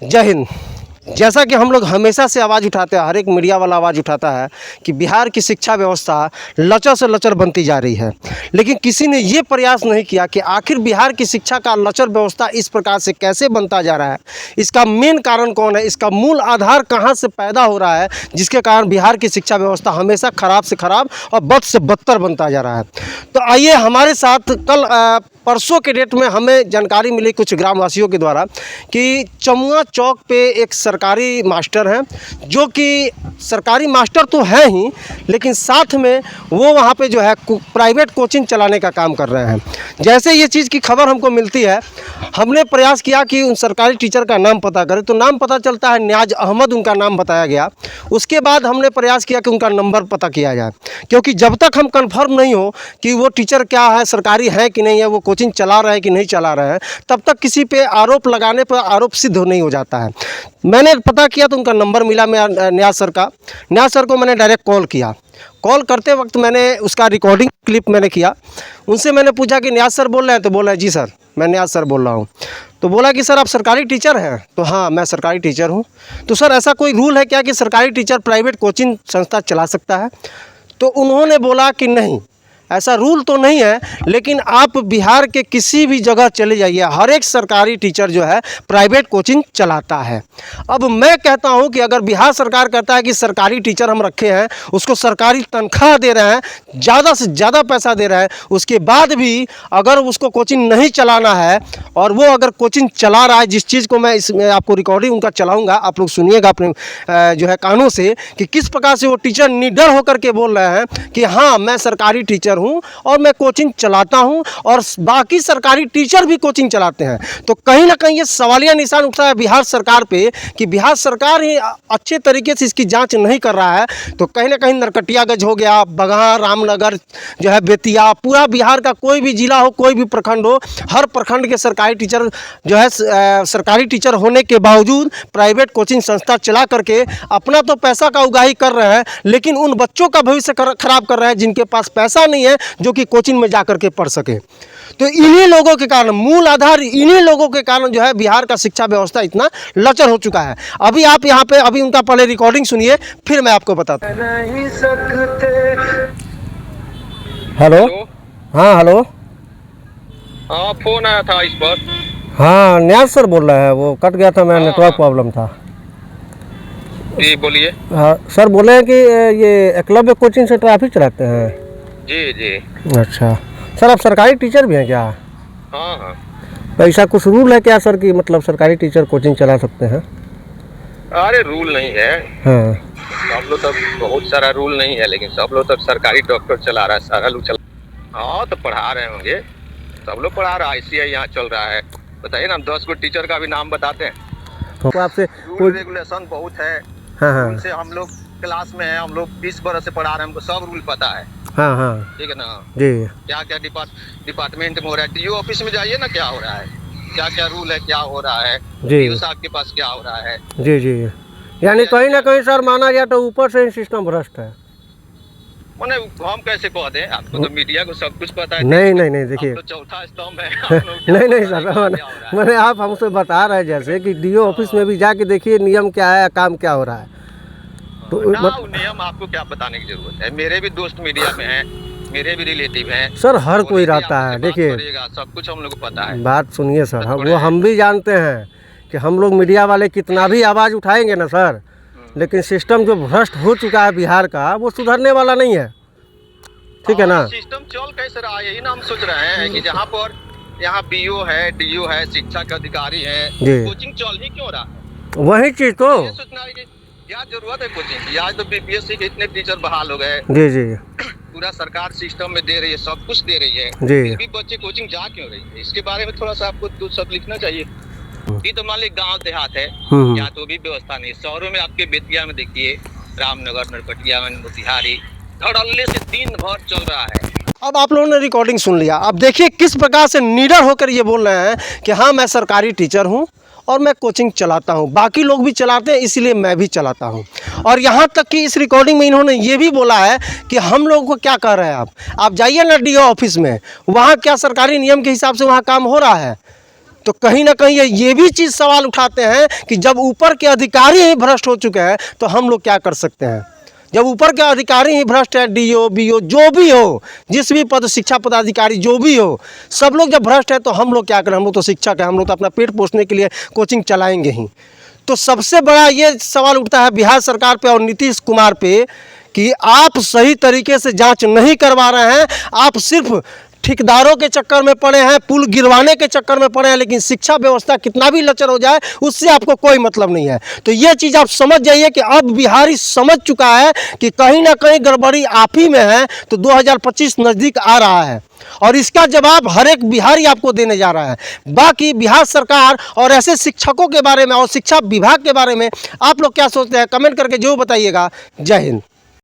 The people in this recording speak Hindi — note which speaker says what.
Speaker 1: जय हिंद। जैसा कि हम लोग हमेशा से आवाज़ उठाते हैं, हर एक मीडिया वाला आवाज़ उठाता है कि बिहार की शिक्षा व्यवस्था लचर से लचर बनती जा रही है, लेकिन किसी ने ये प्रयास नहीं किया कि आखिर बिहार की शिक्षा का लचर व्यवस्था इस प्रकार से कैसे बनता जा रहा है, इसका मेन कारण कौन है, इसका मूल आधार कहाँ से पैदा हो रहा है, जिसके कारण बिहार की शिक्षा व्यवस्था हमेशा ख़राब से ख़राब और बद से बदतर बनता जा रहा है। तो आइए हमारे साथ कल परसों के डेट में हमें जानकारी मिली कुछ ग्रामवासियों के द्वारा कि चमुआ चौक पे एक सरकारी मास्टर हैं, जो कि सरकारी मास्टर तो हैं ही, लेकिन साथ में वो वहाँ पे जो है प्राइवेट कोचिंग चलाने का काम कर रहे हैं। जैसे ये चीज़ की खबर हमको मिलती है, हमने प्रयास किया कि उन सरकारी टीचर का नाम पता करें, तो नाम पता चलता है नियाज अहमद उनका नाम बताया गया। उसके बाद हमने प्रयास किया कि उनका नंबर पता किया जाए, क्योंकि जब तक हम कंफर्म नहीं हो कि वो टीचर क्या है, सरकारी है कि नहीं है, वो कोचिंग चला रहे हैं कि नहीं चला रहे हैं, तब तक किसी पे आरोप लगाने पर आरोप सिद्ध नहीं हो जाता है। मैंने पता किया तो उनका नंबर मिला मैं नियाज सर का। नियाज सर को मैंने डायरेक्ट कॉल किया। कॉल करते वक्त मैंने उसका रिकॉर्डिंग क्लिप मैंने किया। उनसे मैंने पूछा कि नियाज सर बोल रहे हैं? तो बोला जी सर, मैं नियाज सर बोल रहा हूँ। तो बोला कि सर आप सरकारी टीचर हैं? तो हाँ, मैं सरकारी टीचर हूँ। तो सर ऐसा कोई रूल है क्या कि सरकारी टीचर प्राइवेट कोचिंग संस्था चला सकता है? तो उन्होंने बोला कि नहीं, ऐसा रूल तो नहीं है, लेकिन आप बिहार के किसी भी जगह चले जाइए, हर एक सरकारी टीचर जो है प्राइवेट कोचिंग चलाता है। अब मैं कहता हूं कि अगर बिहार सरकार कहता है कि सरकारी टीचर हम रखे हैं, उसको सरकारी तनख्वाह दे रहे हैं, ज़्यादा से ज़्यादा पैसा दे रहे हैं, उसके बाद भी अगर उसको कोचिंग नहीं चलाना है और वो अगर कोचिंग चला रहा है, जिस चीज़ को मैं इसमें आपको रिकॉर्डिंग उनका चलाऊँगा, आप लोग सुनिएगा अपने जो है कानों से कि किस प्रकार से वो टीचर निडर होकर के बोल रहे हैं कि हाँ मैं सरकारी टीचर हूं और मैं कोचिंग चलाता हूं और बाकी सरकारी टीचर भी कोचिंग चलाते हैं। तो कहीं ना कहीं ये सवालिया निशान उठता है बिहार सरकार पे कि बिहार सरकार ही अच्छे तरीके से इसकी जांच नहीं कर रहा है। तो कहीं ना कहीं नरकटियागंज हो गया, बगहा, रामनगर जो है, बेतिया, पूरा बिहार का कोई भी जिला हो, कोई भी प्रखंड हो, हर प्रखंड के सरकारी टीचर जो है सरकारी टीचर होने के बावजूद प्राइवेट कोचिंग संस्था चला करके अपना तो पैसा का उगाही कर रहे हैं, लेकिन उन बच्चों का भविष्य खराब कर रहे हैं जिनके पास पैसा नहीं है जो कि कोचिंग में जा करके पढ़ सके। तो इन्हीं लोगों के कारण, मूल आधार इन्हीं लोगों के कारण जो है बिहार का शिक्षा व्यवस्था इतना लचर हो चुका है। अभी आप यहाँ पे अभी उनका पहले रिकॉर्डिंग सुनिए, फिर मैं आपको बताता हूँ। हेलो, हाँ हेलो,
Speaker 2: हाँ फोन आया था इस पर।
Speaker 1: हाँ नियाज सर बोल रहे हैं, वो कट गया था, मेरा नेटवर्क प्रॉब्लम था।
Speaker 2: जी बोलिए।
Speaker 1: हाँ सर, बोले हैं कि ये एकलव्य कोचिंग से ट्रैफिक चलाते हैं।
Speaker 2: जी जी।
Speaker 1: अच्छा सर, आप सरकारी टीचर भी हैं क्या?
Speaker 2: हाँ हाँ।
Speaker 1: ऐसा कुछ रूल है क्या सर कि मतलब सरकारी टीचर कोचिंग चला सकते हैं?
Speaker 2: अरे रूल नहीं है।
Speaker 1: हाँ,
Speaker 2: सब लोग तब बहुत सारा रूल नहीं है, लेकिन सब लोग तब सरकारी डॉक्टर चला रहा है, सारा लोग चला। हाँ तो पढ़ा रहे होंगे, सब लोग पढ़ा रहा है, ICI यहाँ चल रहा है। बताइए ना, हम 10 को टीचर का भी नाम बताते हैं।
Speaker 1: तो आपसे
Speaker 2: रूल रेगुलेशन बहुत है।
Speaker 1: हाँ हाँ,
Speaker 2: उनसे हम लोग क्लास में है, हम लोग 20 बरस से पढ़ा रहे हैं, हमको सब रूल पता है।
Speaker 1: हाँ हाँ,
Speaker 2: ठीक है ना
Speaker 1: जी।
Speaker 2: क्या क्या डिपार्टमेंट में हो रहा है, DO ऑफिस में जाइए ना, क्या हो रहा है, क्या क्या रूल है, क्या हो रहा है,
Speaker 1: जी
Speaker 2: DO साहब के पास क्या हो रहा है।
Speaker 1: जी जी, यानी कहीं ना कहीं सर माना जाए तो ऊपर से ही सिस्टम भ्रष्ट है।
Speaker 2: मैंने हम कैसे कह दें, आपको तो मीडिया को सब कुछ पता है।
Speaker 1: नहीं नहीं नहीं, देखिए
Speaker 2: तो चौथा स्तंभ है।
Speaker 1: नहीं नहीं सर, मैंने आप हमसे बता रहे हैं जैसे कि DO ऑफिस में भी जाके देखिए नियम क्या है, काम क्या हो रहा है। तो
Speaker 2: नियम आपको क्या बताने की जरूरत है, मेरे भी दोस्त मीडिया में हैं, मेरे भी रिलेटिव हैं
Speaker 1: सर, हर कोई रहता है। देखिए
Speaker 2: सब कुछ हम लोग को पता है।
Speaker 1: बात सुनिए सर, वो हम भी जानते हैं कि हम लोग मीडिया वाले कितना भी आवाज़ उठाएंगे ना सर, लेकिन सिस्टम जो भ्रष्ट हो चुका है बिहार का, वो सुधरने वाला नहीं है। ठीक है ना?
Speaker 2: सिस्टम चल कैसे रहा है, यही ना हम सोच रहे हैं कि जहाँ पर यहाँ BO है, DO है, शिक्षा के अधिकारी है, कोचिंग चल ही क्यों रहा है?
Speaker 1: वही चीज तो
Speaker 2: सोचना है कि क्या जरूरत है कोचिंग की। आज तो BPSC के इतने टीचर बहाल हो गए।
Speaker 1: जी जी,
Speaker 2: पूरा सरकार सिस्टम में दे रही है, सब कुछ दे रही है,
Speaker 1: जी।
Speaker 2: फिर भी बच्चे कोचिंग जा क्यों रही है, इसके बारे में थोड़ा सा आपको तो सब लिखना चाहिए। ये तो मान ली गाँव देहात है, यहाँ तो भी व्यवस्था नहीं। शहरों में आपके बेतिया में देखिए, रामनगर, नरकटिया में, मोतिहारी, धड़ल्ले से दिन भर चल रहा है। अब आप लोगों ने रिकॉर्डिंग सुन लिया, अब देखिए किस प्रकार से निडर होकर ये बोल रहे हैं कि हाँ मैं सरकारी टीचर हूँ और मैं कोचिंग चलाता हूँ, बाकी लोग भी चलाते हैं इसलिए मैं भी चलाता हूँ। और यहाँ तक कि इस रिकॉर्डिंग में इन्होंने ये भी बोला है कि हम लोगों को क्या कह रहे हैं, आप जाइए ना DO ऑफिस में, वहाँ क्या सरकारी नियम के हिसाब से वहाँ काम हो रहा है?
Speaker 1: तो कहीं ना कहीं ये भी चीज़ सवाल उठाते हैं कि जब ऊपर के अधिकारी ही भ्रष्ट हो चुके हैं तो हम लोग क्या कर सकते हैं। जब ऊपर के अधिकारी ही भ्रष्ट है, डीओ बीओ जो भी हो, जिस भी पद, शिक्षा पदाधिकारी जो भी हो, सब लोग जब भ्रष्ट है तो हम लोग क्या करें। हम लोग तो शिक्षक है, हम लोग तो अपना पेट पोषने के लिए कोचिंग चलाएंगे ही। तो सबसे बड़ा ये सवाल उठता है बिहार सरकार पे और नीतीश कुमार पे कि आप सही तरीके से जांच नहीं करवा रहे हैं। आप सिर्फ ठेकेदारों के चक्कर में पड़े हैं, पुल गिरवाने के चक्कर में पड़े हैं, लेकिन शिक्षा व्यवस्था कितना भी लचर हो जाए उससे आपको कोई मतलब नहीं है। तो ये चीज़ आप समझ जाइए कि अब बिहारी समझ चुका है कि कहीं ना कहीं गड़बड़ी आप ही में है। तो 2025 नज़दीक आ रहा है और इसका जवाब हर एक बिहारी आपको देने जा रहा है। बाकी बिहार सरकार और ऐसे शिक्षकों के बारे में और शिक्षा विभाग के बारे में आप लोग क्या सोचते हैं, कमेंट करके जो बताइएगा। जय हिंद।